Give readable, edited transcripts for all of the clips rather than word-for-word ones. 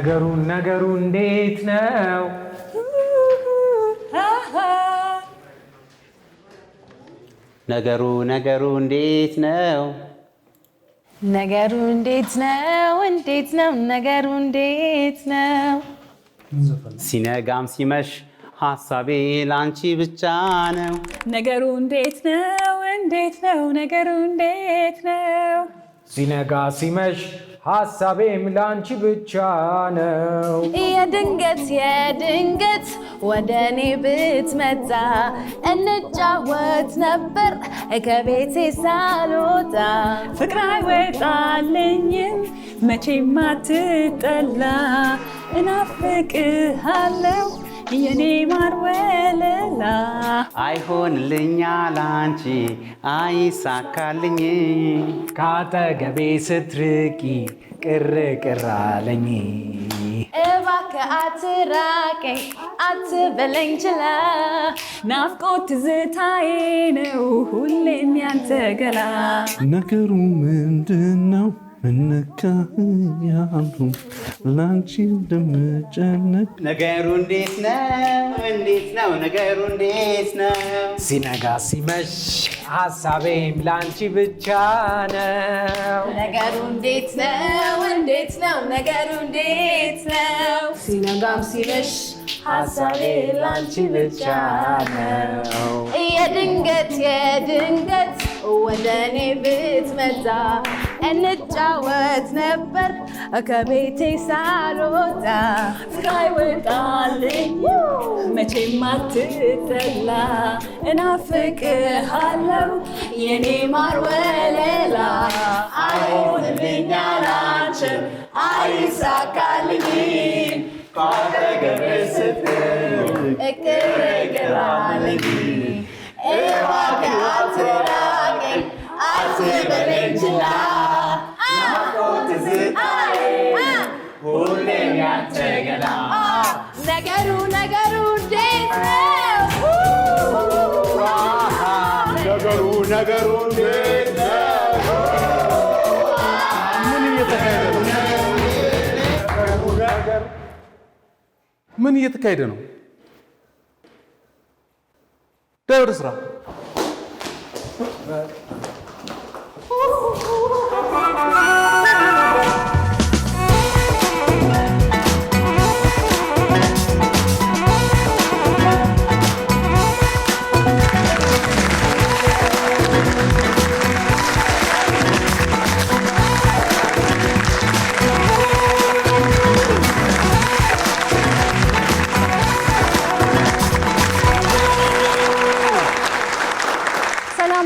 ነገሩ እንዴት ነው? ነገሩ እንዴት ነው? ነገሩ እንዴት ነው? ነገሩ እንዴት ነው? ሲነጋም ሲመሽ ሐሳቤ ላንቺ ብቻ ነው። ነገሩ እንዴት ነው? ነገሩ እንዴት ነው? ሲነጋ ሲመሽ ሐሳቤም ላንቺ ብቻ ነው። የድንገት ወደኔ ብትመጣ እንጫወት ነበር ከቤቴ ሳልወጣ። ፍቅር አይወጣልኝም መቼም አትጠላ። እናፍቅሃለሁ የኔ ማር ወለላ። አይሆንልኛ ላንቺ አይሳካልኝ ካጠገቤ ስትርቂ ቅር አለኝ። እባክህ አትራቀኝ አትበለኝ ችላ። ናፍቆት ትዝታዬ ነው ሁሌም ያንተ ገላ። ነገሩ ምንድነው? ምንካያሉ ላንቺ እንደምጨነቅ። ነገሩ እንዴት ነው? ነገሩ እንዴት ነው? ሲነጋ ሲመሽ ሐሳቤም ላንቺ ብቻ ነው። ነገሩ እንዴት ነው? ነገሩ እንዴት ነው? ሲነጋም ሲመሽ ሐሳቤ ላንቺ ብቻ ነው። የድንገት ወደኔ ብትመጣ እንጫወት ነበር ከቤቴ ሳልወጣ። ፍቅር አይወጣልኝ መቼም አትጠላ። እናፍቅሃለሁ የኔ ማር ወለላ። አይሆንልኝ አላንቺም አይሳካልኝም ካጠገቤ ስትርቂ ቅር አለኝ። እባክህ አትራቀኝ አትበለኝ ችላ። ናፍቆት ትዝታዬ ሁሌም ያንተ ገላ። ነገሩ እንዴት ነው? ነገሩ እንዴት ነው? ምን እየተካሄደ ነው? ዳይ ወደ ስራ።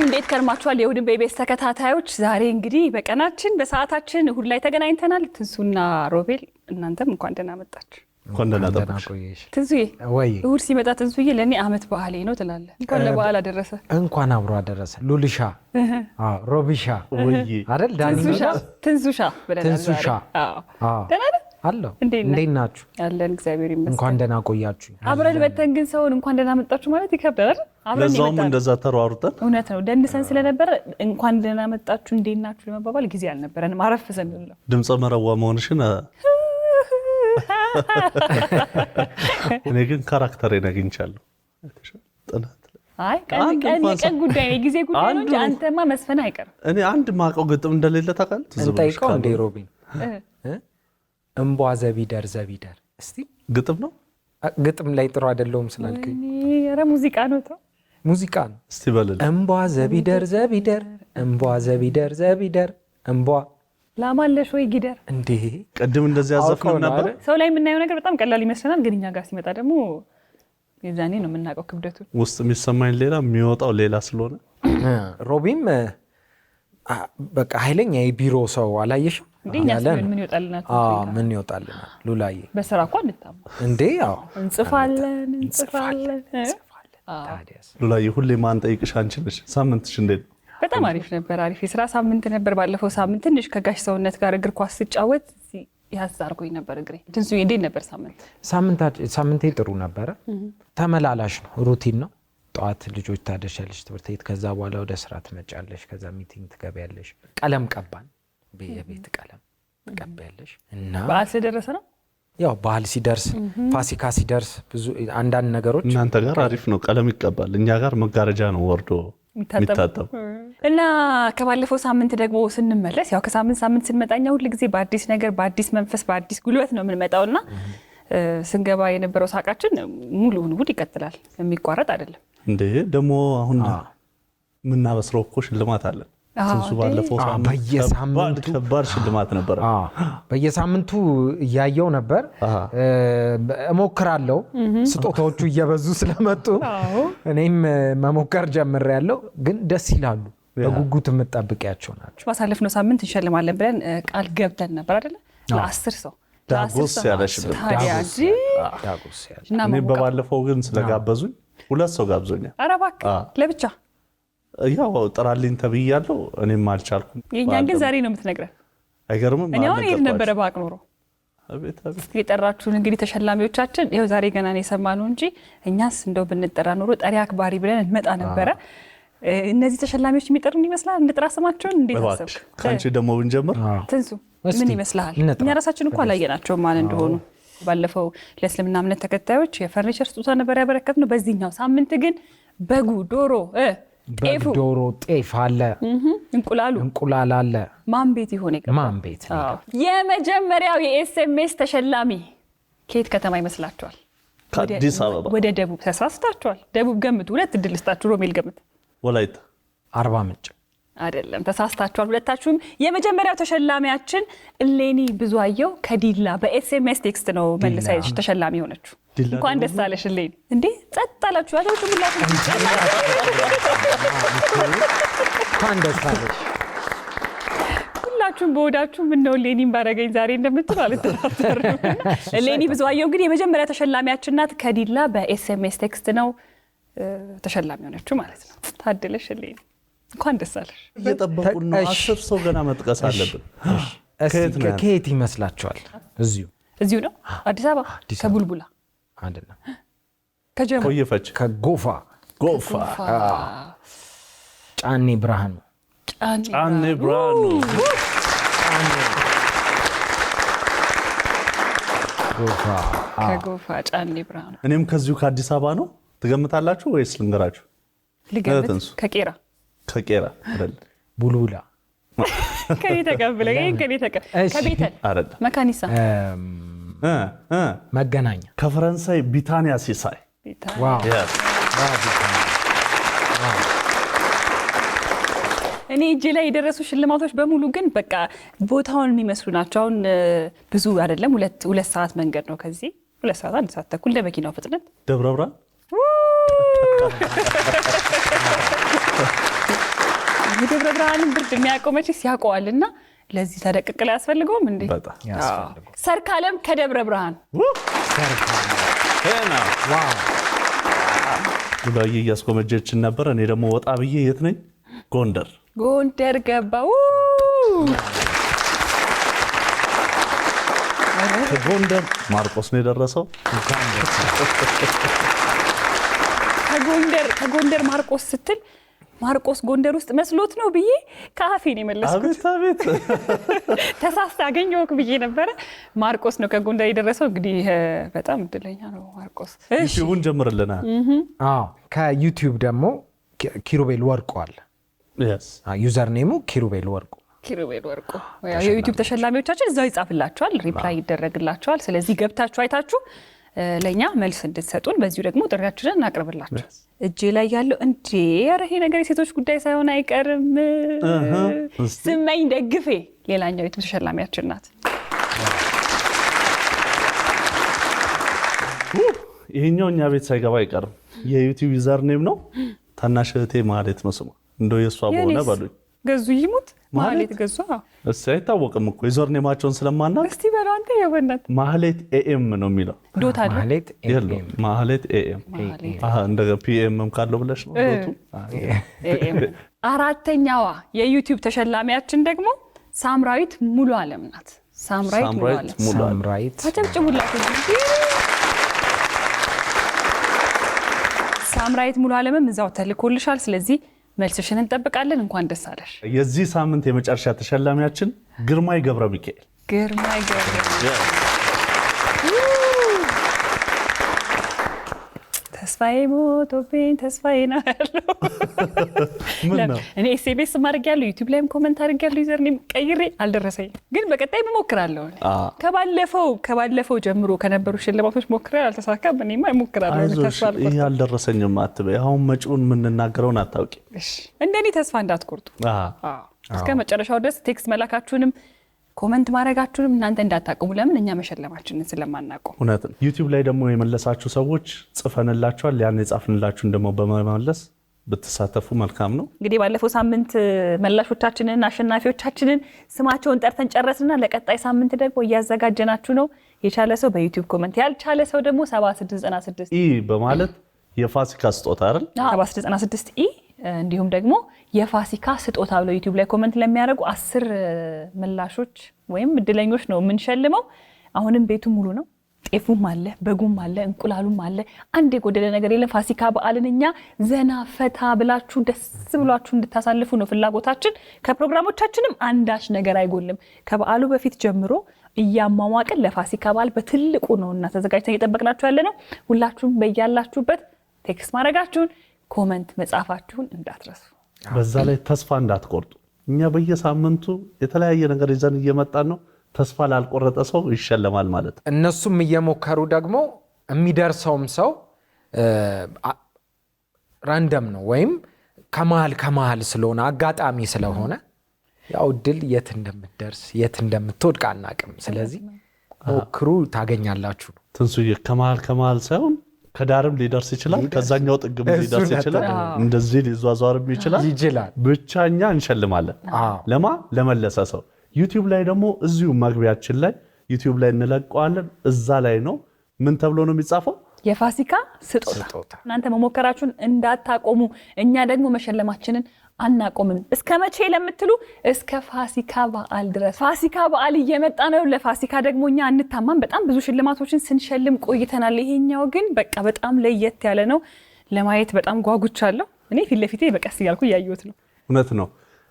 እንዴት ከርማችኋል? የእሑድን በኢቢኤስ ተከታታዮች፣ ዛሬ እንግዲህ በቀናችን በሰዓታችን እሑድ ላይ ተገናኝተናል። ትንሱና ሮቤል እናንተም እንኳን ደህና መጣችሁ። እንኳን ደህና ጠበቅሽ ትንሱዬ። እሑድ ሲመጣ ትንሱዬ ለእኔ ዓመት በዓሌ ነው ትላለህ። እንኳን ለበዓል አደረሰ። እንኳን አብሮ አደረሰ። ሉልሻ ሮቢሻ አይደል? ትንሱሻ ብለናል። ደህና ነህ? አለሁ። እንዴት ናችሁ? አለን እግዚአብሔር ይመስገን። እንኳን ደህና ቆያችሁ። አብረን በተን ግን ሰውን እንኳን ደህና መጣችሁ ማለት ይከብዳል። ለዛውም እንደዛ ተሯሩጠን እውነት ነው። ደንሰን ስለነበረ እንኳን ደህና መጣችሁ እንዴት ናችሁ ለመባባል ጊዜ አልነበረንም። አረፍ ስንል ነው። ድምፀ መረዋ መሆንሽን እኔ ግን ካራክተሬን አግኝቻለሁ። ጥናት አይ ቀን ጉዳይ ነው፣ ጊዜ ጉዳይ ነው እንጂ አንተማ መስፈን አይቀርም። እኔ አንድ ማቀው ግጥም እንደሌለ ታውቃለህ። እንጠይቀው እንደ ሮቢን እምቧ ዘቢደር እስቲ ግጥም ነው። ግጥም ላይ ጥሩ አይደለሁም ስላልከኝ ኧረ ሙዚቃ ነው። ተው ሙዚቃ ነው። እስቲ በልል። እምቧ ዘቢደር እምቧ ዘቢደር እምቧ ላማለሽ ወይ ጊደር። እንዴ ቅድም እንደዚህ ያዘፍነው ነበር። ሰው ላይ የምናየው ነገር በጣም ቀላል ይመስለናል፣ ግን እኛ ጋር ሲመጣ ደግሞ የዛኔ ነው የምናውቀው ክብደቱን። ውስጥ የሚሰማኝ ሌላ የሚወጣው ሌላ ስለሆነ ሮቢም በቃ ኃይለኛ የቢሮ ሰው አላየሽም? ምን ይወጣልናል? ምን ይወጣልናል? ሉላዬ በስራ እኮ አንታማ እንዴ? ያው እንጽፋለን። ታዲያስ ሉላዬ ሁሌ ማን ጠይቅሽ አንቺ ነሽ። ሳምንትሽ እንዴት ነው? በጣም አሪፍ ነበር። አሪፍ የስራ ሳምንት ነበር። ባለፈው ሳምንት ትንሽ ከጋሽ ሰውነት ጋር እግር ኳስ ስጫወት ያዝ አድርጎኝ ነበር እግሬ። ትንሱዬ እንዴት ነበር ሳምንቴ ጥሩ ነበረ። ተመላላሽ ነው፣ ሩቲን ነው። ጠዋት ልጆች ታደሻለሽ ትምህርት ቤት፣ ከዛ በኋላ ወደ ስራ ትመጫለሽ፣ ከዛ ሚቲንግ ትገቢያለሽ። ቀለም ቀባን፣ የቤት ቀለም ትቀቢያለሽ። እና በዓል ስለደረሰ ነው ያው ባህል ሲደርስ ፋሲካ ሲደርስ ብዙ አንዳንድ ነገሮች እናንተ ጋር አሪፍ ነው፣ ቀለም ይቀባል። እኛ ጋር መጋረጃ ነው ወርዶ የሚታጠብ። እና ከባለፈው ሳምንት ደግሞ ስንመለስ ያው ከሳምንት ስንመጣኛ ሁሉ ጊዜ በአዲስ ነገር በአዲስ መንፈስ በአዲስ ጉልበት ነው የምንመጣውና ስንገባ የነበረው ሳቃችን ሙሉውን እሑድ ይቀጥላል፣ የሚቋረጥ አይደለም። እንዴ ደግሞ አሁን የምናበስረው እኮ ሽልማት አለን። ትንሱ ባለፈው ሳምንት ከባድ ሽልማት ነበር። በየሳምንቱ እያየው ነበር፣ እሞክራለሁ። ስጦታዎቹ እየበዙ ስለመጡ እኔም መሞከር ጀምሬያለሁ። ግን ደስ ይላሉ፣ በጉጉት የምጠብቂያቸው ናቸው። ባሳለፍነው ሳምንት እንሸልማለን ብለን ቃል ገብተን ነበር አይደለ? ለ10 ሰው ዳጎስ ያለ ሽልማት። እኔ በባለፈው ግን ስለጋበዙኝ 2 ሰው ጋብዞኛል። ኧረ እባክህ ለብቻ ያው ጥራልኝ ተብያለሁ፣ እኔም አልቻልኩም። የእኛን ግን ዛሬ ነው የምትነግረን። አይገርምም? እኔ አሁን ሄድ ነበረ ባቅ ኖሮ። የጠራችሁን እንግዲህ ተሸላሚዎቻችን ይኸው ዛሬ ገና ነው የሰማነው እንጂ እኛስ እንደው ብንጠራ ኖሮ ጠሪ አክባሪ ብለን እንመጣ ነበረ። እነዚህ ተሸላሚዎች የሚጠሩን ይመስላል። እንጥራ ስማቸውን እንዴት አሰብክ? ከአንቺ ደግሞ ብንጀምር ትንሱ ምን ይመስልሃል? እኛ ራሳችን እንኳን አላየናቸውም ማን እንደሆኑ። ባለፈው ለእስልምና እምነት ተከታዮች የፈርኒቸር ስጦታ ነበር ያበረከትነው። በዚህኛው ሳምንት ግን በጉ፣ ዶሮ፣ ዶሮ፣ ጤፍ አለ፣ እንቁላል አለ። ማን ቤት ይሆን? ማን ቤት? የመጀመሪያው የኤስኤምኤስ ተሸላሚ ከየት ከተማ ይመስላችኋል? ከአዲስ አበባ። ወደ ደቡብ ተሳስታችኋል። ደቡብ ገምቱ። 2 እድል ልስጣችሁ። ሮሜል ገምት። ወላይታ። አርባ ምንጭ። አይደለም፣ ተሳስታችኋል ሁለታችሁም። የመጀመሪያው ተሸላሚያችን እሌኒ ብዙአየው ከዲላ በኤስኤምኤስ ቴክስት ነው መልሳ ተሸላሚ ሆነችው። እንኳን ደስ አለሽ እሌኒ። እንዴ ጸጥ አላችሁ? አላችሁ ሁላችሁ እንኳን ደስ አለሽ። ሁላችሁም በወዳችሁ ምን ነው እሌኒን ባረገኝ ዛሬ እንደምትሉ አልተራጠርም። እሌኒ ብዙአየው እንግዲህ የመጀመሪያ ተሸላሚያችን ናት። ከዲላ በኤስኤምኤስ ቴክስት ነው ተሸላሚ ሆነችው ማለት ነው። ታደለሽ እሌኒ፣ እንኳን ደስ አለሽ። እየጠበቁን ነው። 10 ሰው ገና መጥቀስ አለብን። ከየት ይመስላችኋል? እዚሁ ነው አዲስ አበባ። ከቡልቡላ አይደለም፣ ከጀሞ ቆየፈች፣ ከጎፋ ጫኔ ብርሃኑ። ከጎፋ ጫኔ ብርሃኑ። እኔም ከዚሁ ከአዲስ አበባ ነው። ትገምታላችሁ ወይስ ልንገራችሁ? ልገምት። ከቄራ አይደል? ቡልቡላ ከኔ ተቀብለ ከቤተል መካኒሳ መገናኛ ከፈረንሳይ ቢታንያ ሲሳይ። እኔ እጄ ላይ የደረሱ ሽልማቶች በሙሉ ግን በቃ ቦታውን የሚመስሉ ናቸው። አሁን ብዙ አይደለም፣ 2 ሰዓት መንገድ ነው ከዚህ 2 ሰዓት 1 ሰዓት ተኩል እንደ መኪናው ፍጥነት ደብረ ብርሃን። የደብረ ብርሃንን ብርድ የሚያውቀው መቼስ ያውቀዋልና ለዚህ ተደቅቅላ ያስፈልገውም እንዴ? ሰርካለም ከደብረ ብርሃን ጉዳይ እያስጎመጀችን ነበር። እኔ ደግሞ ወጣ ብዬ የት ነኝ? ጎንደር ገባው። ከጎንደር ማርቆስ ነው የደረሰው። ከጎንደር ማርቆስ ስትል ማርቆስ ጎንደር ውስጥ መስሎት ነው ብዬ ከአፌን የመለስኩት። አቤት ተሳስተ አገኘሁህ ብዬ ነበረ። ማርቆስ ነው ከጎንደር የደረሰው። እንግዲህ በጣም እድለኛ ነው ማርቆስ። ዩቲዩብን ጀምርልናል። ከዩቲዩብ ደግሞ ኪሩቤል ወርቁ አለ። ዩዘር ኔሙ ኪሩቤል ወርቁ። የዩቲዩብ ተሸላሚዎቻችን እዛው ይጻፍላቸዋል፣ ሪፕላይ ይደረግላቸዋል። ስለዚህ ገብታችሁ አይታችሁ ለእኛ መልስ እንድትሰጡን በዚሁ ደግሞ ጥሪያችንን እናቅርብላችሁ። እጄ ላይ ያለው እንዴ ኧረ ይሄ ነገር የሴቶች ጉዳይ ሳይሆን አይቀርም። ስመኝ ደግፌ ሌላኛው ዩቲዩብ ተሸላሚያችን ናት። ይሄኛው እኛ ቤት ሳይገባ አይቀርም። የዩቲዩብ ዩዘር ኔም ነው። ታናሽ እህቴ ማህሌት ነው ስሟ። እንደው የሷ በሆነ በሉኝ። ገዙ ይሙት ማህሌት ገዙ። እሺ አይታወቅም እኮ ዩዘር ኔማቸውን ስለማናውቅ። እስቲ በለው አንተ የበናት ማህሌት ኤኤም ነው የሚለው። ዶት አለ ማህሌት ኤኤም። እንደ ፒኤምም ካለው ብለሽ ነው ዶቱ። አራተኛዋ የዩቲዩብ ተሸላሚያችን ደግሞ ሳምራዊት ሙሉ ዓለም ናት። ሳምራዊት ሙሉ ዓለም አጨብጭቡላት። ሳምራዊት ሙሉ ዓለምም እዛው ተልኮልሻል። ስለዚህ መልስሽን እንጠብቃለን። እንኳን ደስ አለሽ። የዚህ ሳምንት የመጨረሻ ተሸላሚያችን ግርማይ ገብረ ሚካኤል። ግርማይ ገብረ ተስፋዬ ሞቶብኝ ተስፋዬ ነው ያለው። ምን ነው እኔ ኤስኤምኤስ ማድረግ ያለው ዩቲዩብ ላይም ኮሜንት አድርግ ያለው ዩዘር ኔም ቀይሬ አልደረሰኝም፣ ግን በቀጣይ እሞክራለሁ። ከባለፈው ጀምሮ ከነበሩ ሽልማቶች ሞክሬ አልተሳካም። እኔማ እሞክራለሁ። ተስፋ አልቆርጥም። ይሄ አልደረሰኝም አትበይ። አሁን መጪውን የምንናገረውን አታውቂ። እሺ እንደኔ ተስፋ እንዳትቆርጡ። እስከ መጨረሻው ድረስ ቴክስት መላካችሁንም ኮሜንት ማድረጋችሁንም እናንተ እንዳታቆሙ። ለምን እኛ መሸለማችንን ስለማናውቀው። እውነት ነው። ዩቲዩብ ላይ ደግሞ የመለሳችሁ ሰዎች ጽፈንላችኋል። ያን የጻፍንላችሁን ደግሞ በመመለስ ብትሳተፉ መልካም ነው። እንግዲህ ባለፈው ሳምንት መላሾቻችንን አሸናፊዎቻችንን ስማቸውን ጠርተን ጨረስንና ለቀጣይ ሳምንት ደግሞ እያዘጋጀናችሁ ነው። የቻለ ሰው በዩቲዩብ ኮሜንት፣ ያልቻለ ሰው ደግሞ 7696 ኢ በማለት የፋሲካ ስጦታ አይደል? 7696 ኢ እንዲሁም ደግሞ የፋሲካ ስጦታ ብለው ዩቲዩብ ላይ ኮሜንት ለሚያደርጉ 10 ምላሾች ወይም እድለኞች ነው የምንሸልመው። አሁንም ቤቱ ሙሉ ነው። ጤፉም አለ፣ በጉም አለ፣ እንቁላሉም አለ። አንድ የጎደለ ነገር የለም። ፋሲካ በዓልን እኛ ዘና ፈታ ብላችሁ ደስ ብሏችሁ እንድታሳልፉ ነው ፍላጎታችን። ከፕሮግራሞቻችንም አንዳች ነገር አይጎልም። ከበዓሉ በፊት ጀምሮ እያሟሟቅን ለፋሲካ በዓል በትልቁ ነውና ተዘጋጅተን እየጠበቅናችሁ ያለ ነው። ሁላችሁም በያላችሁበት ቴክስት ማድረጋችሁን ኮሜንት መጻፋችሁን እንዳትረሱ። በዛ ላይ ተስፋ እንዳትቆርጡ። እኛ በየሳምንቱ የተለያየ ነገር ይዘን እየመጣን ነው። ተስፋ ላልቆረጠ ሰው ይሸለማል ማለት። እነሱም እየሞከሩ ደግሞ የሚደርሰውም ሰው ራንደም ነው ወይም ከመሃል ስለሆነ አጋጣሚ ስለሆነ ያው ድል የት እንደምትደርስ የት እንደምትወድቅ አናቅም። ስለዚህ ሞክሩ ታገኛላችሁ። ትንሱዬ ከመሃል ሳይሆን ከዳርም ሊደርስ ይችላል፣ ከዛኛው ጥግም ሊደርስ ይችላል፣ እንደዚህ ሊዟዟርም ይችላል። ብቻኛ እንሸልማለን። ለመለሰ ሰው ዩቲዩብ ላይ ደግሞ እዚሁ መግቢያችን ላይ ዩቲዩብ ላይ እንለቀዋለን። እዛ ላይ ነው ምን ተብሎ ነው የሚጻፈው? የፋሲካ ስጦታ። እናንተ መሞከራችሁን እንዳታቆሙ፣ እኛ ደግሞ መሸለማችንን አናቆምም። እስከ መቼ ለምትሉ እስከ ፋሲካ በዓል ድረስ። ፋሲካ በዓል እየመጣ ነው። ለፋሲካ ደግሞ እኛ አንታማም። በጣም ብዙ ሽልማቶችን ስንሸልም ቆይተናል። ይሄኛው ግን በቃ በጣም ለየት ያለ ነው። ለማየት በጣም ጓጉቻለሁ። እኔ ፊት ለፊቴ በቀስ እያልኩ እያየሁት ነው። እውነት ነው።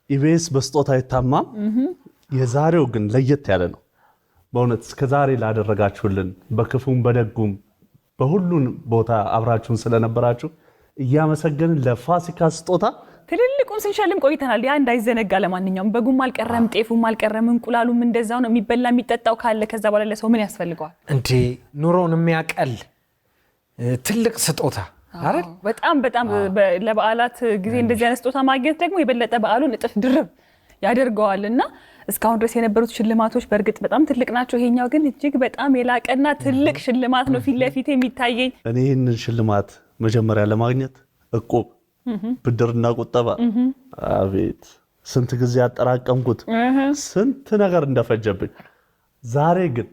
ኢቢኤስ በስጦታ አይታማም። የዛሬው ግን ለየት ያለ ነው በእውነት። እስከዛሬ ላደረጋችሁልን በክፉም በደጉም በሁሉን ቦታ አብራችሁን ስለነበራችሁ እያመሰገንን ለፋሲካ ስጦታ ትልልቁን ስንሸልም ቆይተናል። ያ እንዳይዘነጋ። ለማንኛውም በጉም አልቀረም፣ ጤፉም አልቀረም፣ እንቁላሉም እንደዛው ነው። የሚበላ የሚጠጣው ካለ ከዛ በኋላ ለሰው ምን ያስፈልገዋል እንዴ? ኑሮን የሚያቀል ትልቅ ስጦታ አይደል? በጣም ለበዓላት ጊዜ እንደዚህ አይነት ስጦታ ማግኘት ደግሞ የበለጠ በዓሉን እጥፍ ድርብ ያደርገዋልና እስካሁን ድረስ የነበሩት ሽልማቶች በእርግጥ በጣም ትልቅ ናቸው። ይሄኛው ግን እጅግ በጣም የላቀና ትልቅ ሽልማት ነው ፊት ለፊት የሚታየኝ። እኔ ይህንን ሽልማት መጀመሪያ ለማግኘት እቁብ፣ ብድርና ቁጠባ አቤት ስንት ጊዜ ያጠራቀምኩት ስንት ነገር እንደፈጀብኝ። ዛሬ ግን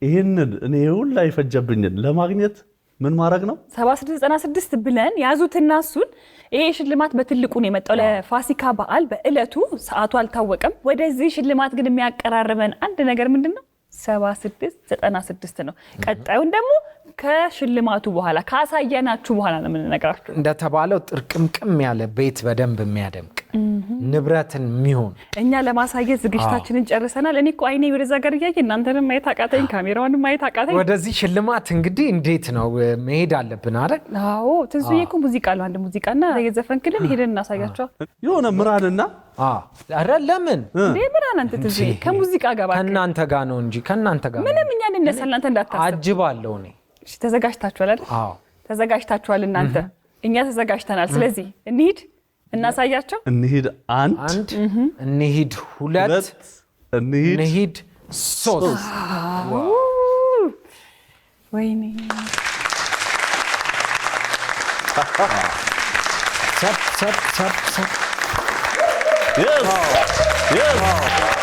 ይህንን እኔ ሁላ ይፈጀብኝን ለማግኘት ምን ማድረግ ነው? 7696 ብለን ያዙትና እሱን ይሄ ሽልማት በትልቁ ነው የመጣው ለፋሲካ በዓል በእለቱ። ሰዓቱ አልታወቀም። ወደዚህ ሽልማት ግን የሚያቀራርበን አንድ ነገር ምንድነው? 7696 ነው። ቀጣዩን ደግሞ ከሽልማቱ በኋላ ካሳየናችሁ በኋላ ነው የምንነግራችሁ። እንደተባለው ጥርቅምቅም ያለ ቤት በደንብ የሚያደምቅ ንብረትን የሚሆን እኛ ለማሳየት ዝግጅታችንን ጨርሰናል። እኔ እኮ አይኔ ወደዛ ጋር እያየ እናንተንም ማየት አቃተኝ፣ ካሜራውንም ማየት አቃተኝ። ወደዚህ ሽልማት እንግዲህ እንዴት ነው መሄድ አለብን አይደል? አዎ ትንሱዬ እኮ ሙዚቃ አለ፣ አንድ ሙዚቃና የዘፈንክልን ሄደን እናሳያቸው። የሆነ ምራንና አረ ለምን እንዴ ምራን አንተ ትንሱዬ ከሙዚቃ ጋር ከእናንተ ጋር ነው እንጂ ከእናንተ ጋር ምንም እኛ እንነሳለን። እናንተ እንዳታስብ አጅባለሁ እኔ። እሺ ተዘጋጅታችኋል አይደል? አዎ ተዘጋጅታችኋል እናንተ፣ እኛ ተዘጋጅተናል። ስለዚህ እንሂድ እናሳያቸው። እንሂድ አንድ እንሂድ ሁለት እንሂድ ሶስት። ወይኔ ሰብ ሰብ ሰብ ሰብ yes yes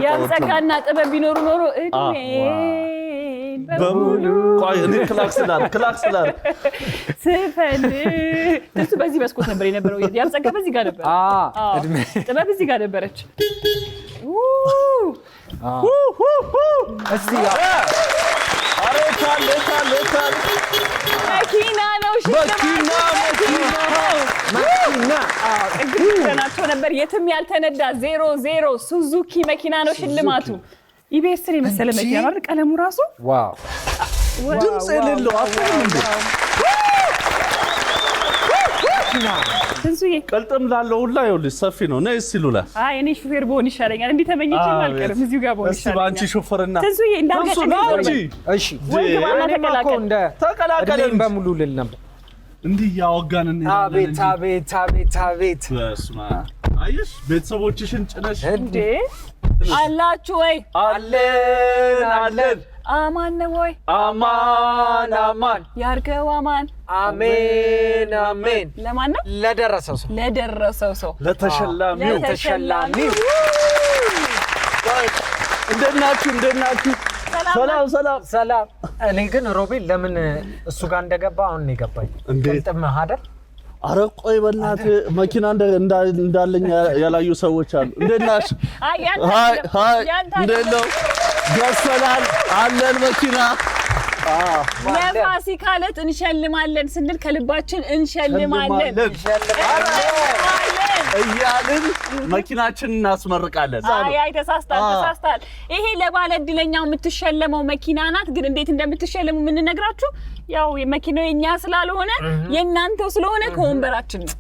ያልጸጋና ጥበብ ቢኖሩ ኖሮ እድሜን በሙሉ ቆይ እኔ ክላክስ ላር ስፈልግ እሱ በዚህ መስኮት ነበር የነበረው። ያልጸጋ በዚህ ጋር ነበር። ጥበብ እዚህ ጋር ነበረች። እስቲ መኪና ነው ሽልማቱ። ነበር የትም ያልተነዳ 00 ሱዙኪ መኪና ነው ሽልማቱ። ኢቢኤስን የመሰለ መኪና ነው ቀለሙ ራሱ ዋው ድምጽ የሌለው አፈም እንዴ ትንሱዬ ቀልጥም ላለው ሁላ ይኸውልሽ ሰፊ ነው ነይ ሲሉላ አይ እኔ ሹፌር ብሆን ይሻለኛል እንዴ ተመኝቼ አልቀርም እዚሁ ጋር ብሆን ይሻለኛል። ባንቺ ሹፌርና ትንሱዬ እንዳልገጭ እሺ ወንድማና ተቀላቀለን በሙሉ ልል ነበር እንዲህ ያወጋን አቤት አቤት አቤት አቤት በስማ አይሽ ቤተሰቦችሽን ጭነሽ እንዴ አላችሁ ወይ? አለን አማን ነው ወይ? አማን ያርገው አማን አሜን አሜን። ለማን ነው? ለደረሰው ሰው ለተሸላሚው እንደናችሁ ሰላም። እኔ ግን ሮቤል ለምን እሱ ጋር እንደገባ አሁን ነው የገባኝ። ጥምህ አይደል? ኧረ ቆይ በእናትህ መኪና እንዳለኝ ያላዩ ሰዎች አሉ። እንደናችሁ እንዴት ነው? ገሰላል አለን መኪና ለፋሲካ ዕለት እንሸልማለን ስንል ከልባችን እንሸልማለን እያልን መኪናችንን እናስመርቃለን። አይ ተሳስታል። ይሄ ለባለ እድለኛው የምትሸለመው መኪና ናት። ግን እንዴት እንደምትሸለሙ የምንነግራችሁ ያው የመኪናው የኛ ስላልሆነ የእናንተው ስለሆነ ከወንበራችን ነው።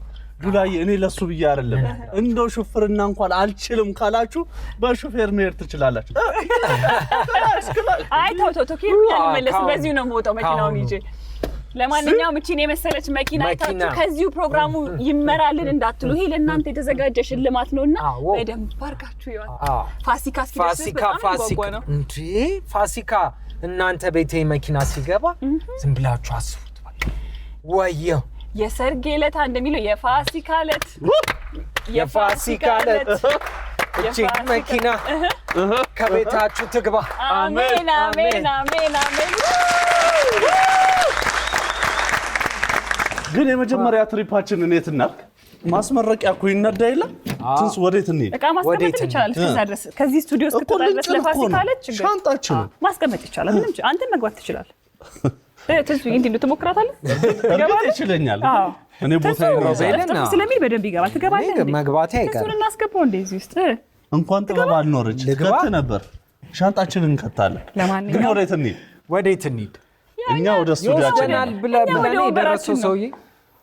ዱላዬ እኔ ለሱ ብዬ አይደለም እንደው ሹፍርና እንኳን አልችልም ካላችሁ በሹፌር መሄድ ትችላላችሁ። አይ ተው ኪሩኛ መለስ በዚሁ ነው የምወጣው መኪናውን ይዤ። ለማንኛውም እቺን የመሰለች መኪና አይታችሁ ከዚሁ ፕሮግራሙ ይመራልን እንዳትሉ ይሄ ለእናንተ የተዘጋጀ ሽልማት ነውና በደንብ አድርጋችሁ ይዋል። ፋሲካ እንዴ ፋሲካ እናንተ ቤቴ መኪና ሲገባ ዝም ብላችሁ አስቡት በቃ ወየው የሰርግ ዕለት እንደሚለው የፋሲካ ዕለት እቺ መኪና ከቤታችሁ ትግባ። አሜን። ግን የመጀመሪያ ትሪፓችን እንዴት እናልክ? ማስመረቂያ እኮ ይነዳ የለ ትንስ ወዴት እንሂድ? እቃ ማስቀመጥ ይቻላል። ድረስ ከዚህ ስቱዲዮ እስክትደርስ ለፋሲካ ዕለት ችግር ሻንጣችን ማስቀመጥ ይቻላል። ምንም አንተ መግባት ትችላለህ። ትንሱ እንዴ ትሞክራታለህ? ገባህ? ይችላልኛል እኔ ቦታ ይሮዘልና ስለሚል በደንብ ይገባል። ትገባለህ እንዴ? መግባቴ አይቀር እሱን እናስገባው እንዴ እዚህ ውስጥ እንኳን ጥበብ አልኖርች ከት ነበር። ሻንጣችንን እንከታለን። ግን ወዴት እንሂድ? እኛ ወደ ስቱዲዮአችን ብለን የደረሰው ሰውዬ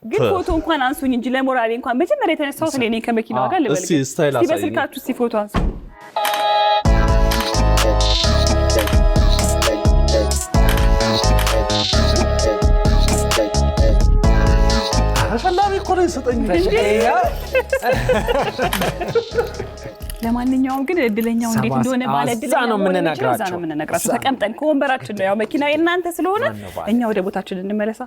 ግን ፎቶ እንኳን አንሱኝ እንጂ ለሞራሌ እንኳን መጀመሪያ የተነሳሁት እኔ ነኝ ከመኪናው ጋር ልበል። እስቲ ስታይል አሳይኝ። በስልካችሁ እስቲ ፎቶ አንሱ። ተሸላሚ እኮ ነው የሰጠኝ። ለማንኛውም ግን እድለኛው እንዴት እንደሆነ ባለ እድለኛው ነው የምንነግራችሁ። ተቀምጠን ከወንበራችን ነው ያው መኪና የእናንተ ስለሆነ እኛ ወደ ቦታችን እንመለሳ።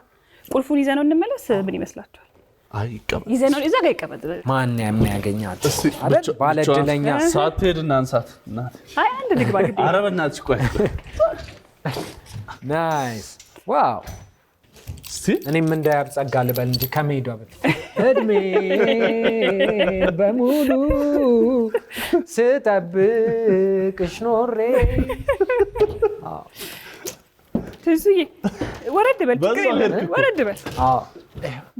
ቁልፉን ይዘነው እንመለስ። ምን ይመስላችኋል? አይ ይቀበል ይዘነው እዛ ጋር ይቀበል። ማን የሚያገኛት አይደል? ባለ እድለኛ ሳትሄድ እናንሳት። እናት አይ አንድ ልግባ ግዴ። ኧረ በእናትሽ ቆይ። ናይስ ዋው። እኔም እንዳያብ ጸጋ ልበል እንጂ ከመሄዷ በፊት እድሜ በሙሉ ስጠብቅሽ ኖሬ። ትንሱዬ ወረድ በል ወረድ በል።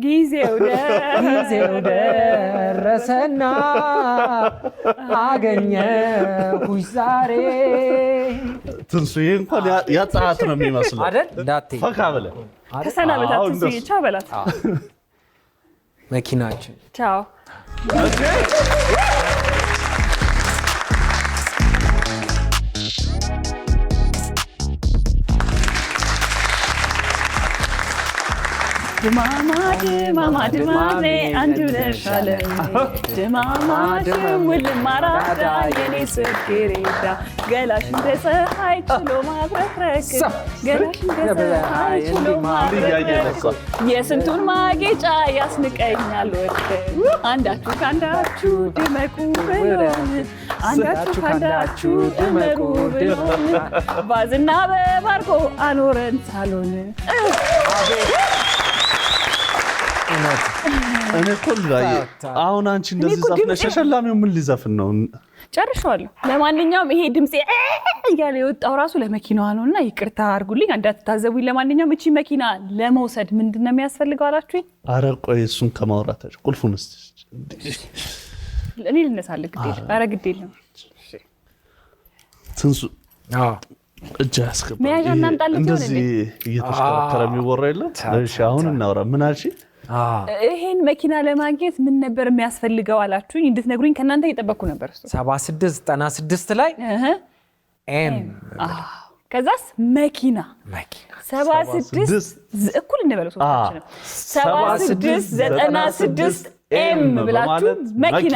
ጊዜው ደረሰና አገኘሁሽ ዛሬ። ትንሱዬ እንኳን ያጣሃት ነው የሚመስለው አይደል? እንዳትዪ ፈካ ብለህ ተሰናበታት። ትንሱዬ ቻው በላት። መኪናችን ቻው። ድማማዴ አንድ ነሻለኝ ድማማዴ ውልማራዳ የኔ ጽጌረዳ ገላሽ እንደ ፀሐይ ችሎ ማብረክረክ ገላሽ እንደ ፀሐይ ችሎ ማብረክረክ የስንቱን ማጌጫ ያስንቀኛል ወደ አንዳችሁ ካንዳችሁ ድመቁ ብሎን አንዳችሁ ካንዳችሁ ድመቁ ብሎን ባዝና በባርኮ አኖረን ሳሎን እኔ እኮ አሁን አንቺ እንደዚህ ዘፍነሽ ተሸላሚው ምን ሊዘፍን ነው? ጨርሻለሁ። ለማንኛውም ይሄ ድምጼ እያለ የወጣው ራሱ ለመኪናዋ ነውና ይቅርታ አድርጉልኝ፣ እንዳትታዘቡኝ። ለማንኛውም እቺ መኪና ለመውሰድ ምንድነው የሚያስፈልገው አላችሁኝ? ኧረ ቆይ እሱን ከማውራታችሁ ቁልፉን እስቲ እኔ ልነሳልህ። ግድ የለም። ኧረ ግድ የለም። ትንሱ እጅ ያስገባ መያዣ እናምጣልህ። እንደዚህ እየተሽከረከረ የሚወራ የለም። እሺ አሁን እናውራ። ምን አልሽ? ይሄን መኪና ለማግኘት ምን ነበር የሚያስፈልገው አላችሁኝ? እንድትነግሩኝ ከእናንተ እየጠበቅኩ ነበር። 7696 ላይ ኤም ከዛስ መኪና 76 እኩል እንበለው ሶስታችንም 7696 ኤም ብላችሁ መኪና።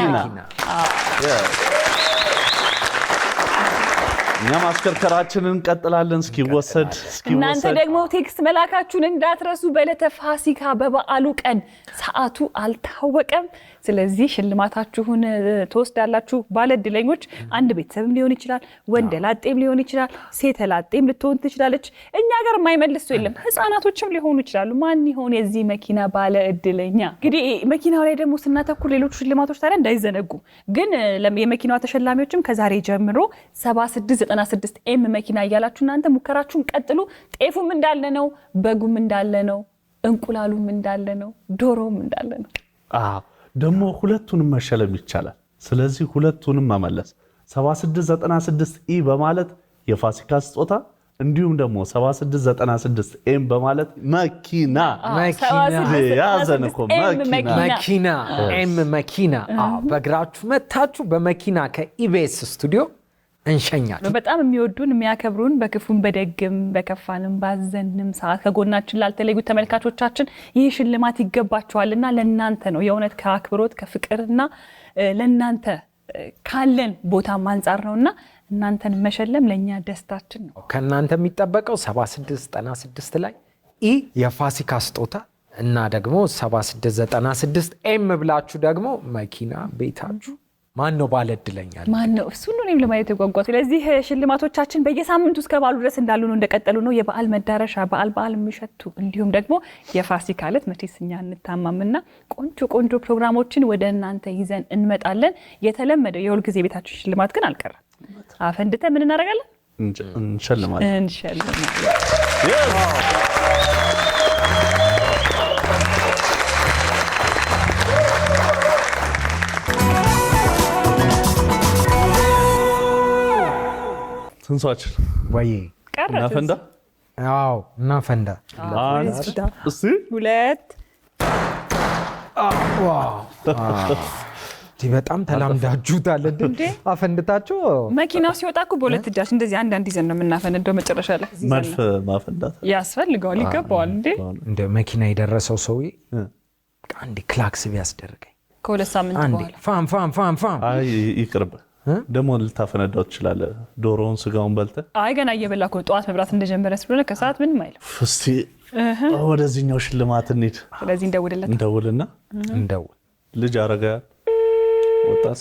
እኛ ማስከርከራችንን እንቀጥላለን እስኪወሰድ። እናንተ ደግሞ ቴክስት መላካችሁን እንዳትረሱ። በዕለተ ፋሲካ በበዓሉ ቀን ሰዓቱ አልታወቀም። ስለዚህ ሽልማታችሁን ትወስዳላችሁ። ባለእድለኞች አንድ ቤተሰብም ሊሆን ይችላል፣ ወንደ ላጤም ሊሆን ይችላል፣ ሴተ ላጤም ልትሆን ትችላለች። እኛ ጋር የማይመልስ ሰው የለም። ህፃናቶችም ሊሆኑ ይችላሉ። ማን ይሆን የዚህ መኪና ባለእድለኛ? እንግዲህ መኪናው ላይ ደግሞ ስናተኩር ሌሎቹ ሽልማቶች ታዲያ እንዳይዘነጉ። ግን የመኪናዋ ተሸላሚዎችም ከዛሬ ጀምሮ 7696 ኤም መኪና እያላችሁ እናንተ ሙከራችሁን ቀጥሉ። ጤፉም እንዳለ ነው፣ በጉም እንዳለ ነው፣ እንቁላሉም እንዳለ ነው፣ ዶሮም እንዳለ ነው። ደግሞ ሁለቱንም መሸለም ይቻላል። ስለዚህ ሁለቱንም መመለስ 7696 ኢ በማለት የፋሲካ ስጦታ እንዲሁም ደግሞ 7696 ኤም በማለት መኪና ያዘን እኮ መኪና ኤም መኪና በእግራችሁ መታችሁ በመኪና ከኢቢኤስ ስቱዲዮ እንሸኛችሁ። በጣም የሚወዱን የሚያከብሩን በክፉም በደግም በከፋንም ባዘንም ሰዓት ከጎናችን ላልተለዩ ተመልካቾቻችን ይህ ሽልማት ይገባቸዋልና ለእናንተ ነው። የእውነት ከአክብሮት ከፍቅርና ለእናንተ ካለን ቦታም አንጻር ነውና እናንተን መሸለም ለእኛ ደስታችን ነው። ከእናንተ የሚጠበቀው 7696 ላይ ኢ የፋሲካ ስጦታ እና ደግሞ 7696 ኤም ብላችሁ ደግሞ መኪና ቤታችሁ። ማን ነው ባለእድለኛ? ማን ነው እሱ? ነው እኔም ለማየት የጓጓው። ስለዚህ ሽልማቶቻችን በየሳምንቱ እስከ በዓሉ ድረስ እንዳሉ ነው፣ እንደቀጠሉ ነው። የበዓል መዳረሻ በዓል የሚሸቱ እንዲሁም ደግሞ የፋሲካ ዕለት መቼስ እኛ እንታማምና ቆንጆ ቆንጆ ፕሮግራሞችን ወደ እናንተ ይዘን እንመጣለን። የተለመደው የሁልጊዜ ቤታችሁ ሽልማት ግን አልቀረም። አፈንድተ ምን እናደርጋለን? እንሸልማለን። ትንሷችን ወይ እናፈንዳ? አዎ እናፈንዳ። እስቲ ሁለት በጣም ተላምዳችሁታል እንዴ? አፈንድታችሁ መኪናው ሲወጣ እኮ በሁለት እጃችን እንደዚህ አንድ ይዘን ነው የምናፈነደው። መጨረሻ ላይ መድፍ ማፈንዳት ያስፈልገዋል፣ ይገባዋል። እንደ መኪና የደረሰው ሰውዬ አንዴ ክላክስ ቢያስደርገኝ ከሁለት ሳምንት በኋላ ፋም አይ ይቅርብ። ደግሞ ልታፈነዳው ትችላለህ። ዶሮውን ስጋውን በልተህ አይ ገና እየበላ እኮ ጠዋት መብራት እንደጀመረ ስለሆነ ከሰዓት ምንም አይልም። እስቲ ወደዚህኛው ሽልማት እንሂድ። ስለዚህ እንደውልና ልጅ አረጋ ወጣት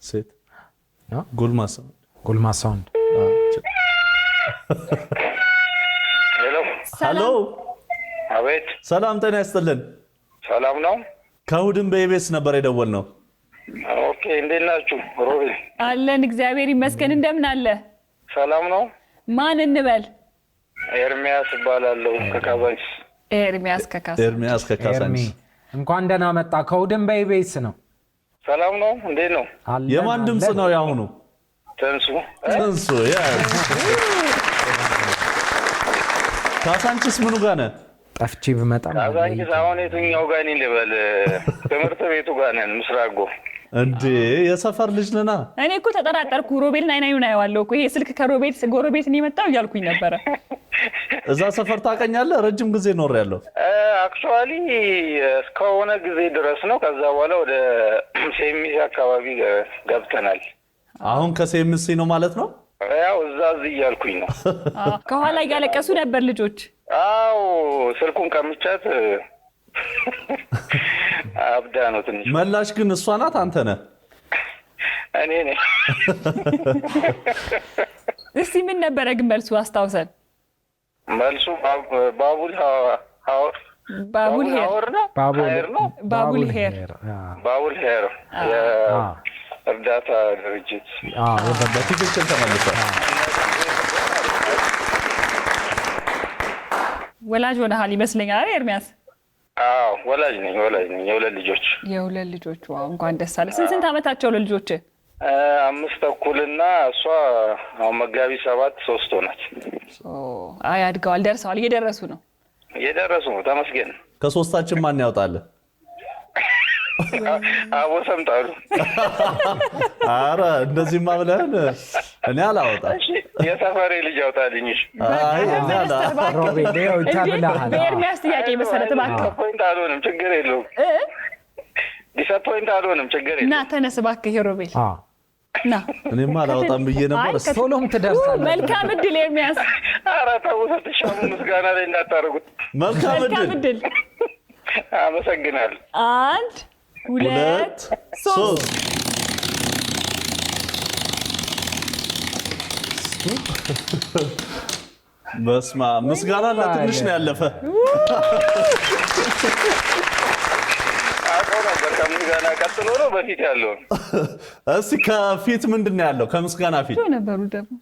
ሴት ጎልማሳ ወንድ። ሄሎ አቤት። ሰላም ጤና ይስጥልን። ሰላም ነው። ከእሑድም በኢቢኤስ ነበር የደወልነው። ኦኬ እንዴት ናችሁ? ሮቤል አለን እግዚአብሔር ይመስገን። እንደምን አለ? ሰላም ነው። ማን እንበል? ኤርሚያስ እባላለሁ ከካዛንቺስ። ኤርሚያስ ከካዛንቺስ። እንኳን ደህና መጣ። ከእሑድም በኢቢኤስ ነው። ሰላም ነው። እንዴት ነው? የማን ድምፅ ነው ያሁኑ? ተንሱ ካዛንቺስ ምኑ ጋር ነህ? ጠፍቼ ብመጣ ካዛንቺስ አሁን የትኛው ጋር ነኝ ልበል? ትምህርት ቤቱ ጋር ነን። ምስራጎ እንዴ የሰፈር ልጅ ነና። እኔ እኮ ተጠራጠርኩ። ሮቤልን አይናዩን አየዋለሁ እኮ ይሄ ስልክ ከሮቤል ጎረቤት ነው የመጣው እያልኩኝ ነበረ። እዛ ሰፈር ታውቀኛለህ? ረጅም ጊዜ ኖሬያለሁ። አክቹዋሊ እስከሆነ ጊዜ ድረስ ነው። ከዛ በኋላ ወደ ሴሚሲ አካባቢ ገብተናል። አሁን ከሴሚሲ ነው ማለት ነው? ያው እዛ እዚህ እያልኩኝ ነው። ከኋላ እያለቀሱ ነበር ልጆች። አዎ ስልኩን ቀምቻት አብዳ ነው ትንሽ። መላሽ ግን እሷ ናት አንተ ነህ? እኔ ነኝ። እስቲ ምን ነበረ ግን መልሱ አስታውሰን። መልሱ ባቡል ባቡል ሄር ባቡል ሄር ባቡል ሄር የእርዳታ ድርጅት በትክክል ተመልሷል። ወላጅ ሆነሃል ይመስለኛል ኤርሚያስ? አዎ ወላጅ ነኝ። የሁለት ልጆች። ዋው እንኳን ደስ አለ። ስንት ዓመታቸው ለልጆች? 5 ተኩልና እሷ አሁን መጋቢት 7 3 ሆናት። አይ አድገዋል፣ ደርሰዋል፣ እየደረሱ ነው። ተመስገን። ከሶስታችን ማን ያውጣል? አቦ ሰምጣሉ። አረ እንደዚህማ ብለህን እኔ አላወጣም። እሺ የሰፈሬ ልጅ ያውጣልኝ። አይ እኔ ሮቤል ይኸው ተብለሃል። በኤርሚያስ ጥያቄ መሰረት እባክህ ዲስአፖይንት አልሆንም፣ ችግር የለውም። ዲስአፖይንት አልሆንም፣ ችግር የለውም። ና ተነስ እባክህ ሮቤል ና። እኔማ አላወጣም ብዬ ነበር። ቶሎም ትደርሳለህ። መልካም እድል ኤርሚያስ። ኧረ ተው ስትሻሙ ምስጋና ላይ እንዳታደርጉት። መልካም እድል። አመሰግናለሁ። 1 2 3 በስማ ምስጋና ለትንሽ ነው ያለፈ። አውቀው ነበር ከምስጋና ቀጥሎ ነው በፊት ያለው። እስኪ ከፊት ምንድን ነው ያለው? ከምስጋና ፊት ነበሩ ደግሞ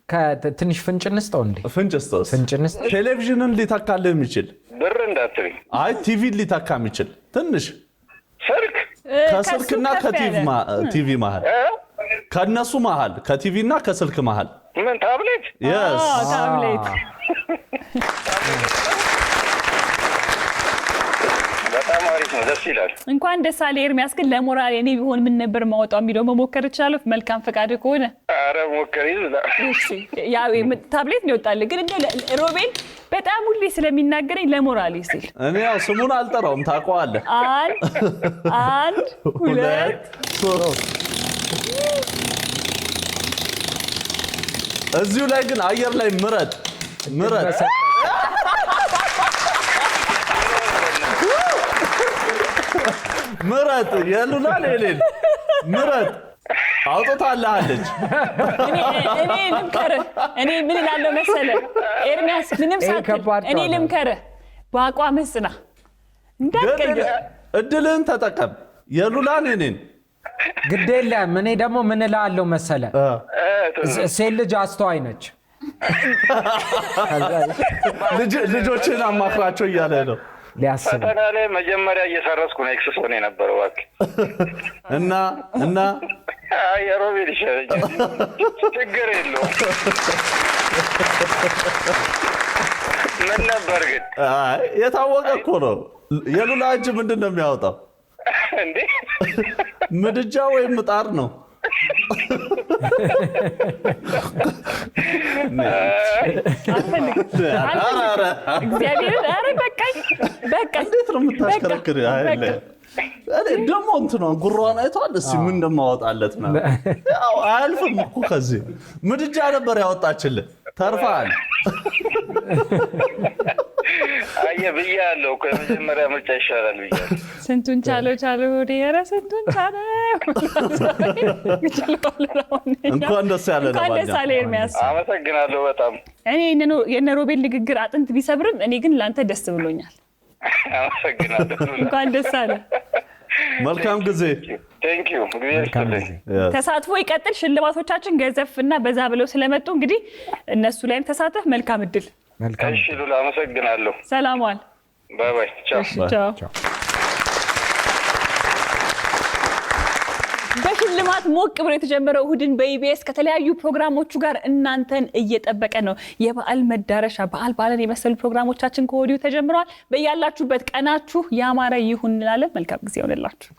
ትንሽ ፍንጭ እንስጠው እንዴ? ፍንጭ ስጠውስ? ፍንጭ እንስጠው። ቴሌቪዥንን ሊተካልህ የሚችል ብር እንዳትለኝ። አይ ቲቪን ሊተካ የሚችል ትንሽ ስልክ ከስልክና ከቲቪ መሀል ከነሱ መሀል ከቲቪና ከስልክ መሀል ምን ታብሌት? የስ ታብሌት። በጣም አሪፍ ነው፣ ደስ ይላል። እንኳን ደስ አለ ኤርሚያስ። ግን ለሞራል እኔ ቢሆን ምን ነበር ማወጣው የሚለው መሞከር እችላለሁ። መልካም ፈቃድ ከሆነ አረ ሞከሪ። እሺ ያው ታብሌት ነው ይወጣል። ግን እንደ ሮቤል በጣም ሁሌ ስለሚናገረኝ ለሞራል ሲል እኔ ያው ስሙን አልጠራውም፣ ታውቀዋለህ። 1 2 3 እዚሁ ላይ ግን አየር ላይ ምረጥ የሉላ ሌሌን ምረጥ አውጥታለች። እኔ ልምከርህ። እኔ ምን እላለሁ መሰለህ ኤርሚያስ፣ ምንም ሳትል እኔ ልምከርህ፣ በአቋምህ ጽና፣ እንዳትቀይር። እድልህን ተጠቀም። የሉላን እኔን ግድ የለም። እኔ ደግሞ ምን እላለሁ መሰለህ፣ ሴት ልጅ አስተዋይ ነች። ልጆችን አማክራቸው እያለ ነው ሊያስብ። ፈተና ላይ መጀመሪያ እየሰረስኩ ነው ኤክስሶ ነው የነበረው። እባክህ እና የሮቤል ይሻለኛል፣ ችግር የለውም። ምን ነበር ግን? የታወቀ እኮ ነው። የሉላ እጅ ምንድን ነው የሚያወጣው እንዴ? ምድጃ ወይም ምጣድ ነው። እግዚአብሔርን ኧረ በቃኝ። እንዴት ነው የምታሽከረክር? ደግሞ እንትኗን ጉሯን አይተዋል። እስኪ ምን እንደማወጣለት ነው። ያው አያልፍም እኮ ከዚህ ምድጃ ነበር ያወጣችልን። ተርፋል። አየህ ብያለሁ እኮ የመጀመሪያ ምርጫ ይሻላል ብያለሁ። ስንቱን ቻለው ወደ ኧረ ስንቱን ቻለው። እንኳን ደስ ያለ ነው። እንኳን ደስ አለ ኤርሚያስ። አመሰግናለሁ በጣም። እኔ የነ ሮቤል ንግግር አጥንት ቢሰብርም እኔ ግን ላንተ ደስ ብሎኛል። አመሰግናለሁ። እንኳን ደስ አለ። መልካም ጊዜ። ቴንኪዩ። ተሳትፎ ይቀጥል። ሽልማቶቻችን ገዘፍና በዛ ብለው ስለመጡ እንግዲህ እነሱ ላይም ተሳተፍ። መልካም እድል። እሺ ሉላ አመሰግናለሁ። ሰላም ዋል። ባይ ባይ። ቻው። በሽልማት ሞቅ ብሎ የተጀመረው እሁድን በኢቢኤስ ከተለያዩ ፕሮግራሞቹ ጋር እናንተን እየጠበቀ ነው። የበዓል መዳረሻ በዓልን የመሰሉ ፕሮግራሞቻችን ከወዲሁ ተጀምረዋል። በያላችሁበት ቀናችሁ ያማረ ይሁን እንላለን። መልካም ጊዜ ይሆንላችሁ።